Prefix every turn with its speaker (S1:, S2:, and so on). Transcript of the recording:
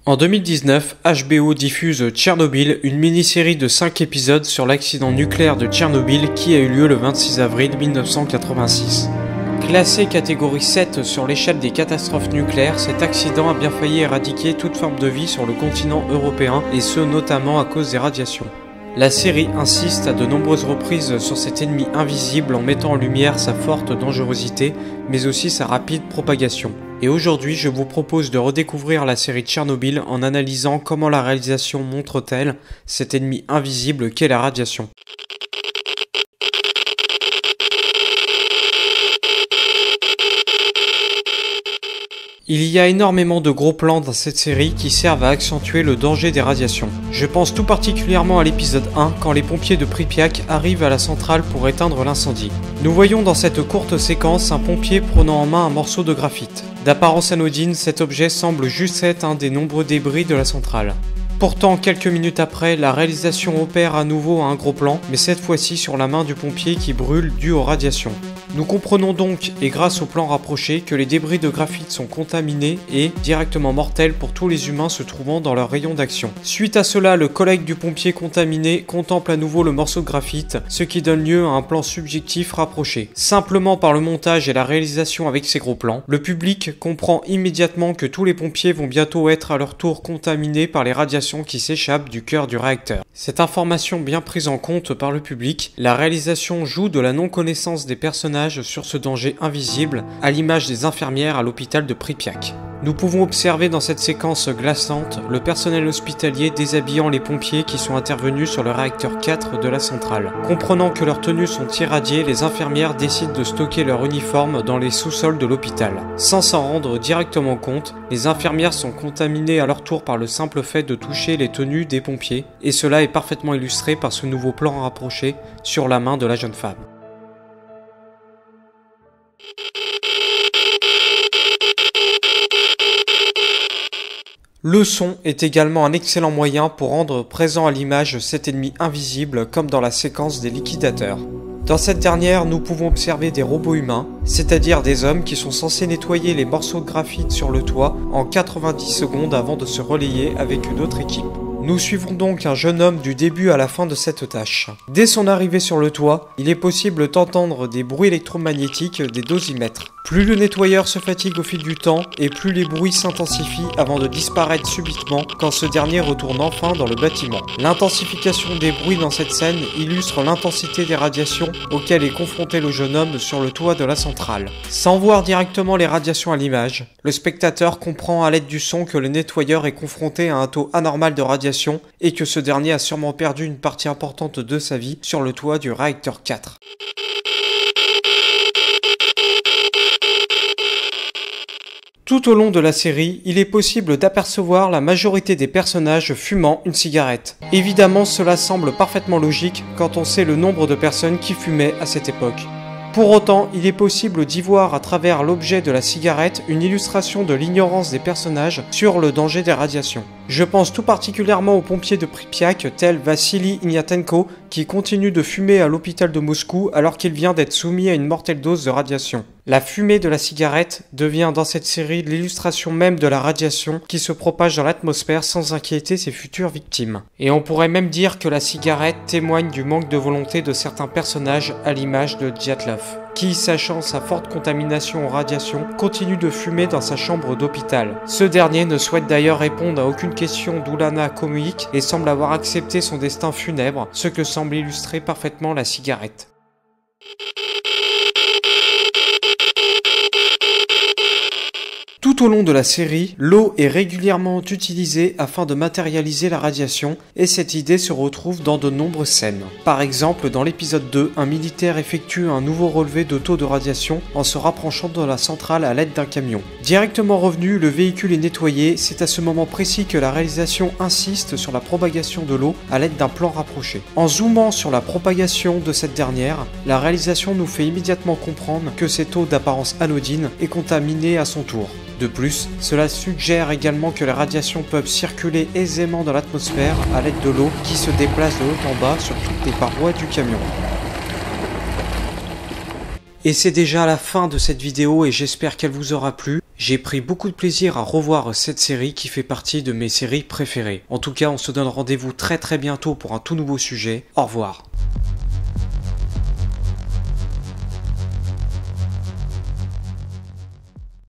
S1: En 2019, HBO diffuse Tchernobyl, une mini-série de 5 épisodes sur l'accident nucléaire de Tchernobyl qui a eu lieu le 26 avril 1986. Classé catégorie 7 sur l'échelle des catastrophes nucléaires, cet accident a bien failli éradiquer toute forme de vie sur le continent européen, et ce notamment à cause des radiations. La série insiste à de nombreuses reprises sur cet ennemi invisible en mettant en lumière sa forte dangerosité, mais aussi sa rapide propagation. Et aujourd'hui, je vous propose de redécouvrir la série Tchernobyl en analysant comment la réalisation montre-t-elle cet ennemi invisible qu'est la radiation. Il y a énormément de gros plans dans cette série qui servent à accentuer le danger des radiations. Je pense tout particulièrement à l'épisode 1 quand les pompiers de Pripyat arrivent à la centrale pour éteindre l'incendie. Nous voyons dans cette courte séquence un pompier prenant en main un morceau de graphite. D'apparence anodine, cet objet semble juste être un des nombreux débris de la centrale. Pourtant, quelques minutes après, la réalisation opère à nouveau un gros plan, mais cette fois-ci sur la main du pompier qui brûle dû aux radiations. Nous comprenons donc, et grâce au plan rapproché, que les débris de graphite sont contaminés et directement mortels pour tous les humains se trouvant dans leur rayon d'action. Suite à cela, le collègue du pompier contaminé contemple à nouveau le morceau de graphite, ce qui donne lieu à un plan subjectif rapproché. Simplement par le montage et la réalisation avec ces gros plans, le public comprend immédiatement que tous les pompiers vont bientôt être à leur tour contaminés par les radiations qui s'échappent du cœur du réacteur. Cette information bien prise en compte par le public, la réalisation joue de la non-connaissance des personnages sur ce danger invisible, à l'image des infirmières à l'hôpital de Pripyat. Nous pouvons observer dans cette séquence glaçante le personnel hospitalier déshabillant les pompiers qui sont intervenus sur le réacteur 4 de la centrale. Comprenant que leurs tenues sont irradiées, les infirmières décident de stocker leur uniforme dans les sous-sols de l'hôpital. Sans s'en rendre directement compte, les infirmières sont contaminées à leur tour par le simple fait de toucher les tenues des pompiers, et cela est parfaitement illustré par ce nouveau plan rapproché sur la main de la jeune femme. Le son est également un excellent moyen pour rendre présent à l'image cet ennemi invisible comme dans la séquence des liquidateurs. Dans cette dernière, nous pouvons observer des robots humains, c'est-à-dire des hommes qui sont censés nettoyer les morceaux de graphite sur le toit en 90 secondes avant de se relayer avec une autre équipe. Nous suivons donc un jeune homme du début à la fin de cette tâche. Dès son arrivée sur le toit, il est possible d'entendre des bruits électromagnétiques des dosimètres. Plus le nettoyeur se fatigue au fil du temps et plus les bruits s'intensifient avant de disparaître subitement quand ce dernier retourne enfin dans le bâtiment. L'intensification des bruits dans cette scène illustre l'intensité des radiations auxquelles est confronté le jeune homme sur le toit de la centrale. Sans voir directement les radiations à l'image, le spectateur comprend à l'aide du son que le nettoyeur est confronté à un taux anormal de radiation et que ce dernier a sûrement perdu une partie importante de sa vie sur le toit du réacteur 4. Tout au long de la série, il est possible d'apercevoir la majorité des personnages fumant une cigarette. Évidemment, cela semble parfaitement logique quand on sait le nombre de personnes qui fumaient à cette époque. Pour autant, il est possible d'y voir à travers l'objet de la cigarette une illustration de l'ignorance des personnages sur le danger des radiations. Je pense tout particulièrement aux pompiers de Pripyat tels Vassili Ignatenko qui continue de fumer à l'hôpital de Moscou alors qu'il vient d'être soumis à une mortelle dose de radiation. La fumée de la cigarette devient dans cette série l'illustration même de la radiation qui se propage dans l'atmosphère sans inquiéter ses futures victimes. Et on pourrait même dire que la cigarette témoigne du manque de volonté de certains personnages à l'image de Dyatlov, qui, sachant sa forte contamination aux radiations, continue de fumer dans sa chambre d'hôpital. Ce dernier ne souhaite d'ailleurs répondre à aucune question d'Oulana Komuik et semble avoir accepté son destin funèbre, ce que semble illustrer parfaitement la cigarette. Tout au long de la série, l'eau est régulièrement utilisée afin de matérialiser la radiation et cette idée se retrouve dans de nombreuses scènes. Par exemple, dans l'épisode 2, un militaire effectue un nouveau relevé de taux de radiation en se rapprochant de la centrale à l'aide d'un camion. Directement revenu, le véhicule est nettoyé, c'est à ce moment précis que la réalisation insiste sur la propagation de l'eau à l'aide d'un plan rapproché. En zoomant sur la propagation de cette dernière, la réalisation nous fait immédiatement comprendre que cette eau d'apparence anodine est contaminée à son tour. De plus, cela suggère également que les radiations peuvent circuler aisément dans l'atmosphère à l'aide de l'eau qui se déplace de haut en bas sur toutes les parois du camion. Et c'est déjà la fin de cette vidéo et j'espère qu'elle vous aura plu. J'ai pris beaucoup de plaisir à revoir cette série qui fait partie de mes séries préférées. En tout cas, on se donne rendez-vous très bientôt pour un tout nouveau sujet. Au revoir.